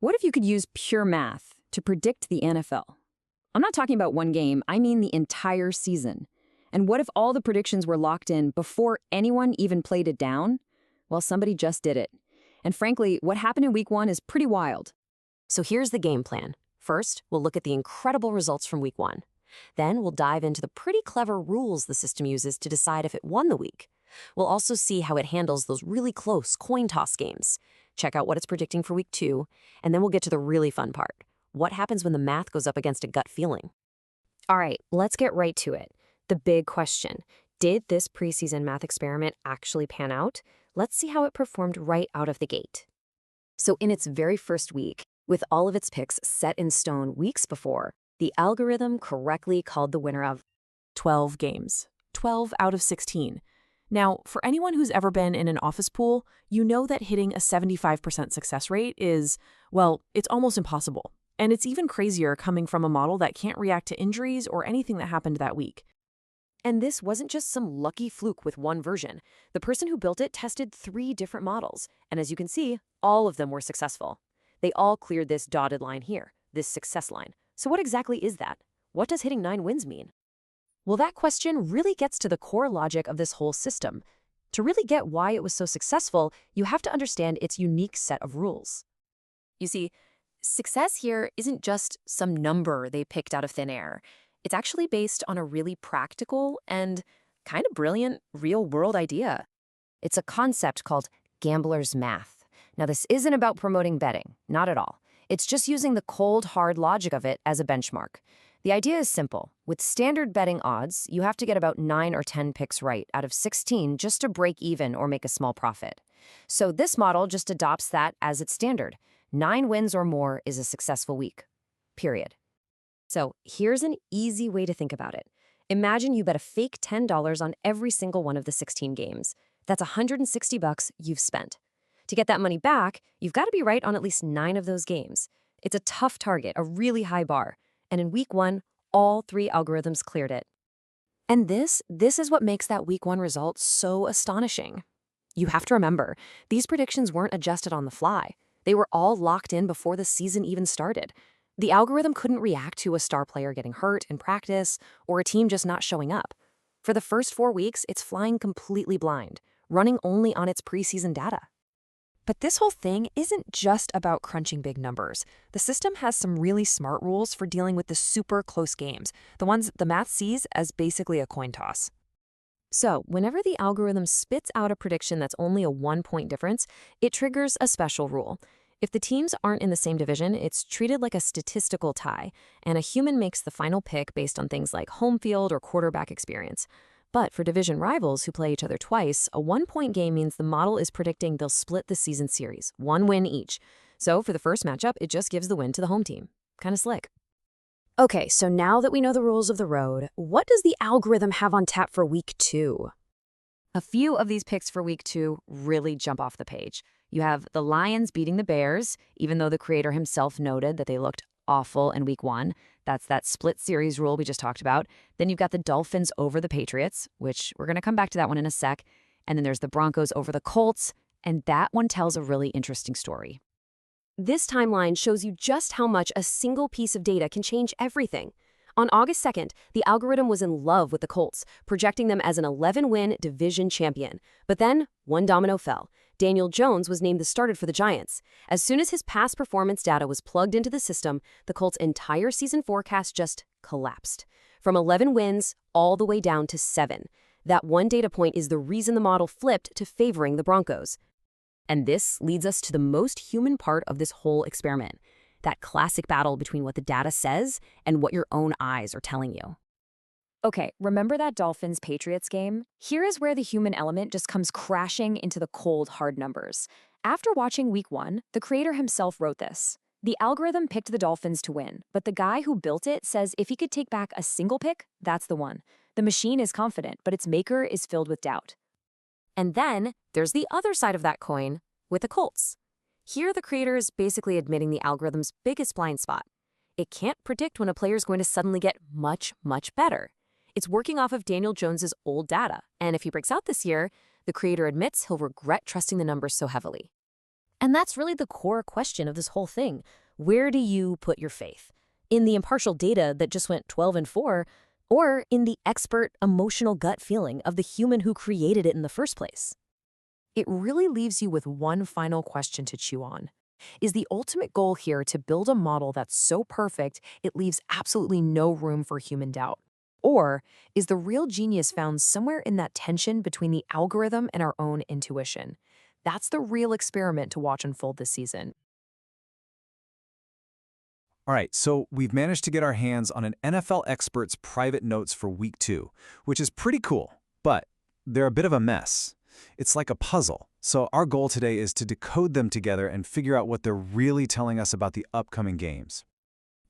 What if you could use pure math to predict the NFL? I'm not talking about one game, I mean the entire season. And what if all the predictions were locked in before anyone even played it down? Well, somebody just did it. And frankly, what happened in week 1 is pretty wild. So here's the game plan. First, we'll look at the incredible results from week 1. Then we'll dive into the pretty clever rules the system uses to decide if it won the week. We'll also see how it handles those really close coin toss games. Check out what it's predicting for week 2, and then we'll get to the really fun part. What happens when the math goes up against a gut feeling? All right, let's get right to it. The big question. Did this preseason math experiment actually pan out? Let's see how it performed right out of the gate. So in its very first week, with all of its picks set in stone weeks before, the algorithm correctly called the winner of 12 games, 12 out of 16. Now, for anyone who's ever been in an office pool, you know that hitting a 75% success rate is, well, it's almost impossible. And it's even crazier coming from a model that can't react to injuries or anything that happened that week. And this wasn't just some lucky fluke with one version. The person who built it tested 3 different models, and as you can see, all of them were successful. They all cleared this dotted line here, this success line. So what exactly is that? What does hitting 9 wins mean? Well, that question really gets to the core logic of this whole system. To really get why it was so successful, you have to understand its unique set of rules. You see, success here isn't just some number they picked out of thin air. It's actually based on a really practical and kind of brilliant real-world idea. It's a concept called gambler's math. Now, this isn't about promoting betting, not at all. It's just using the cold, hard logic of it as a benchmark. The idea is simple. With standard betting odds, you have to get about 9 or 10 picks right out of 16 just to break even or make a small profit. So this model just adopts that as its standard. 9 wins or more is a successful week. Period. So here's an easy way to think about it. Imagine you bet a fake $10 on every single one of the 16 games. That's $160 you've spent. To get that money back, you've got to be right on at least 9 of those games. It's a tough target, a really high bar. And in week 1, all 3 algorithms cleared it. And this is what makes that week 1 result so astonishing. You have to remember, these predictions weren't adjusted on the fly. They were all locked in before the season even started. The algorithm couldn't react to a star player getting hurt in practice or a team just not showing up. For the first 4 weeks, it's flying completely blind, running only on its preseason data. But this whole thing isn't just about crunching big numbers. The system has some really smart rules for dealing with the super close games, the ones the math sees as basically a coin toss. So, whenever the algorithm spits out a prediction that's only a 1-point difference, it triggers a special rule. If the teams aren't in the same division, it's treated like a statistical tie, and a human makes the final pick based on things like home field or quarterback experience. But for division rivals who play each other twice, a 1-point game means the model is predicting they'll split the season series, 1 win each. So for the first matchup, it just gives the win to the home team. Kind of slick. Okay, so now that we know the rules of the road, what does the algorithm have on tap for week 2? A few of these picks for week 2 really jump off the page. You have the Lions beating the Bears, even though the creator himself noted that they looked awful in week 1. That's that split series rule we just talked about. Then you've got the Dolphins over the Patriots, which we're going to come back to that one in a sec. And then there's the Broncos over the Colts, and that one tells a really interesting story. This timeline shows you just how much a single piece of data can change everything. On August 2nd, the algorithm was in love with the Colts, projecting them as an 11-win division champion. But then, one domino fell. Daniel Jones was named the starter for the Giants. As soon as his past performance data was plugged into the system, the Colts' entire season forecast just collapsed. From 11 wins all the way down to 7. That one data point is the reason the model flipped to favoring the Broncos. And this leads us to the most human part of this whole experiment. That classic battle between what the data says and what your own eyes are telling you. Okay, remember that Dolphins-Patriots game? Here is where the human element just comes crashing into the cold, hard numbers. After watching week 1, the creator himself wrote this. The algorithm picked the Dolphins to win, but the guy who built it says if he could take back a single pick, that's the one. The machine is confident, but its maker is filled with doubt. And then there's the other side of that coin with the Colts. Here, the creator is basically admitting the algorithm's biggest blind spot. It can't predict when a player is going to suddenly get much, much better. It's working off of Daniel Jones's old data, and if he breaks out this year, the creator admits he'll regret trusting the numbers so heavily. And that's really the core question of this whole thing. Where do you put your faith? In the impartial data that just went 12-4, or in the expert emotional gut feeling of the human who created it in the first place? It really leaves you with one final question to chew on. Is the ultimate goal here to build a model that's so perfect it leaves absolutely no room for human doubt? Or is the real genius found somewhere in that tension between the algorithm and our own intuition? That's the real experiment to watch unfold this season. All right, so we've managed to get our hands on an NFL expert's private notes for week 2, which is pretty cool, but they're a bit of a mess. It's like a puzzle, so our goal today is to decode them together and figure out what they're really telling us about the upcoming games.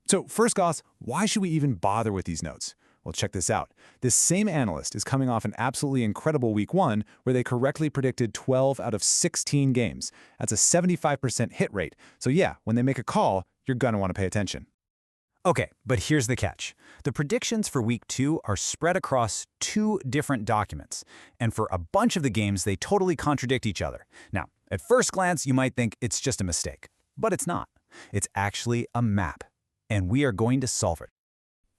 So first, Goss, why should we even bother with these notes? Well, check this out. This same analyst is coming off an absolutely incredible week 1 where they correctly predicted 12 out of 16 games. That's a 75% hit rate. So yeah, when they make a call, you're going to want to pay attention. Okay, but here's the catch. The predictions for week 2 are spread across 2 different documents, and for a bunch of the games, they totally contradict each other. Now, at first glance, you might think it's just a mistake, but it's not. It's actually a map, and we are going to solve it.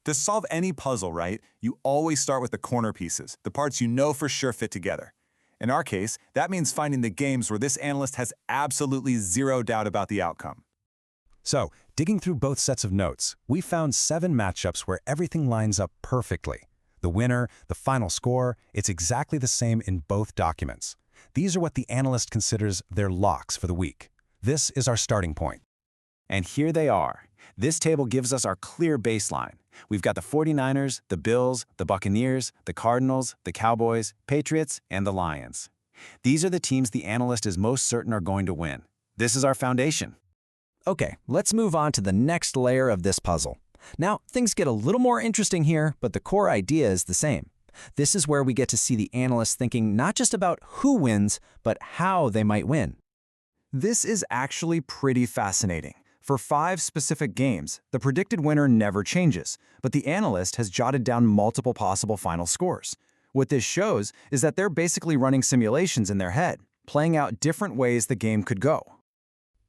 To solve any puzzle, right, you always start with the corner pieces, the parts you know for sure fit together. In our case, that means finding the games where this analyst has absolutely zero doubt about the outcome. So, digging through both sets of notes, we found 7 matchups where everything lines up perfectly. The winner, the final score, it's exactly the same in both documents. These are what the analyst considers their locks for the week. This is our starting point. And here they are. This table gives us our clear baseline. We've got the 49ers, the Bills, the Buccaneers, the Cardinals, the Cowboys, Patriots, and the Lions. These are the teams the analyst is most certain are going to win. This is our foundation. Okay, let's move on to the next layer of this puzzle. Now, things get a little more interesting here, but the core idea is the same. This is where we get to see the analyst thinking not just about who wins, but how they might win. This is actually pretty fascinating. For 5 specific games, the predicted winner never changes, but the analyst has jotted down multiple possible final scores. What this shows is that they're basically running simulations in their head, playing out different ways the game could go.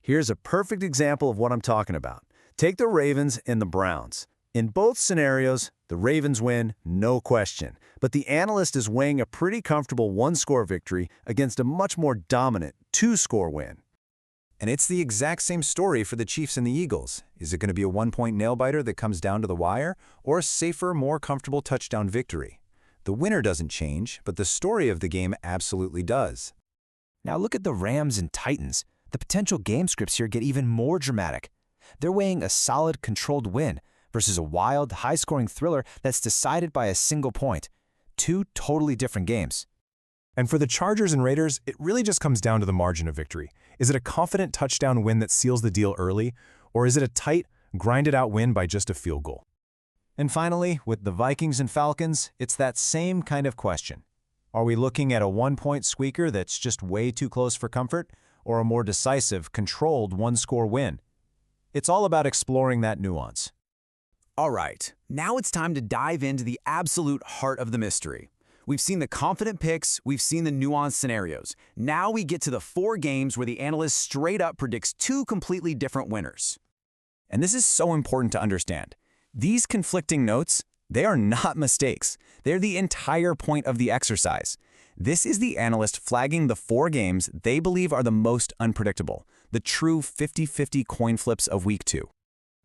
Here's a perfect example of what I'm talking about. Take the Ravens and the Browns. In both scenarios, the Ravens win, no question, but the analyst is weighing a pretty comfortable 1-score victory against a much more dominant 2-score win. And it's the exact same story for the Chiefs and the Eagles. Is it going to be a 1-point nail-biter that comes down to the wire, or a safer, more comfortable touchdown victory? The winner doesn't change, but the story of the game absolutely does. Now look at the Rams and Titans. The potential game scripts here get even more dramatic. They're weighing a solid, controlled win versus a wild, high-scoring thriller that's decided by a single point. 2 totally different games. And for the Chargers and Raiders, it really just comes down to the margin of victory. Is it a confident touchdown win that seals the deal early, or is it a tight, grinded-out win by just a field goal? And finally, with the Vikings and Falcons, it's that same kind of question. Are we looking at a 1-point squeaker that's just way too close for comfort, or a more decisive, controlled 1-score win? It's all about exploring that nuance. All right, now it's time to dive into the absolute heart of the mystery. We've seen the confident picks, we've seen the nuanced scenarios. Now we get to the 4 games where the analyst straight up predicts 2 completely different winners. And this is so important to understand. These conflicting notes, they are not mistakes. They're the entire point of the exercise. This is the analyst flagging the 4 games they believe are the most unpredictable, the true 50-50 coin flips of week 2.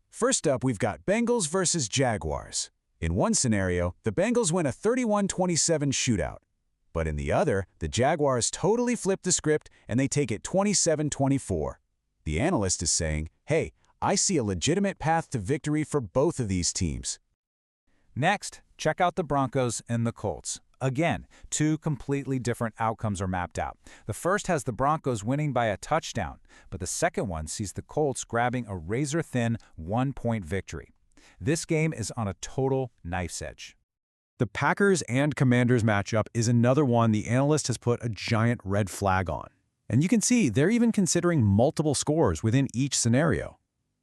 First up, we've got Bengals versus Jaguars. In one scenario, the Bengals win a 31-27 shootout. But in the other, the Jaguars totally flip the script and they take it 27-24. The analyst is saying, hey, I see a legitimate path to victory for both of these teams. Next, check out the Broncos and the Colts. Again, 2 completely different outcomes are mapped out. The first has the Broncos winning by a touchdown, but the second one sees the Colts grabbing a razor-thin 1-point victory. This game is on a total knife's edge. The Packers and Commanders matchup is another one the analyst has put a giant red flag on. And you can see they're even considering multiple scores within each scenario.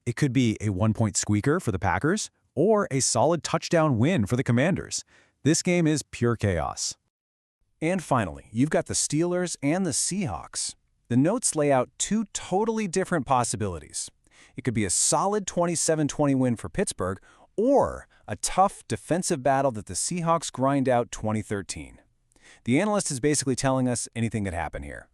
It could be a 1-point squeaker for the Packers, or a solid touchdown win for the Commanders. This game is pure chaos. And finally, you've got the Steelers and the Seahawks. The notes lay out two totally different possibilities. It could be a solid 27-20 win for Pittsburgh, or a tough defensive battle that the Seahawks grind out 2013. The analyst is basically telling us anything could happen here.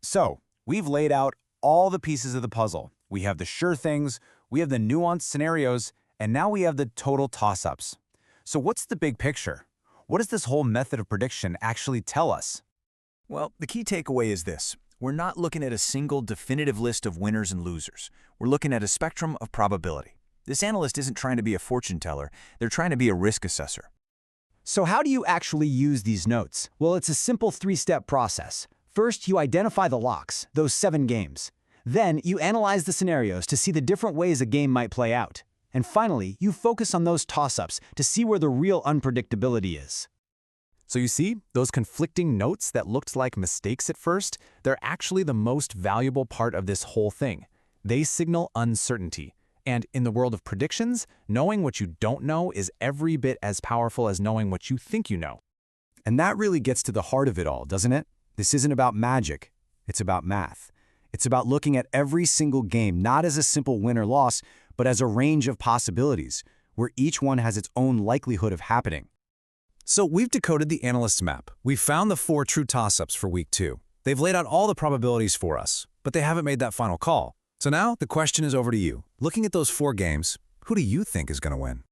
So, we've laid out all the pieces of the puzzle. We have the sure things, we have the nuanced scenarios, and now we have the total toss-ups. So what's the big picture? What does this whole method of prediction actually tell us? Well, the key takeaway is this. We're not looking at a single definitive list of winners and losers. We're looking at a spectrum of probability. This analyst isn't trying to be a fortune teller, they're trying to be a risk assessor. So how do you actually use these notes? Well, it's a simple three-step process. First, you identify the locks, those 7 games. Then, you analyze the scenarios to see the different ways a game might play out. And finally, you focus on those toss-ups to see where the real unpredictability is. So you see, those conflicting notes that looked like mistakes at first, they're actually the most valuable part of this whole thing. They signal uncertainty. And in the world of predictions, knowing what you don't know is every bit as powerful as knowing what you think you know. And that really gets to the heart of it all, doesn't it? This isn't about magic, it's about math. It's about looking at every single game not as a simple win or loss, but as a range of possibilities, where each one has its own likelihood of happening. So we've decoded the analyst's map. We've found the 4 true toss-ups for Week 2. They've laid out all the probabilities for us, but they haven't made that final call. So now the question is over to you. Looking at those 4 games, who do you think is going to win?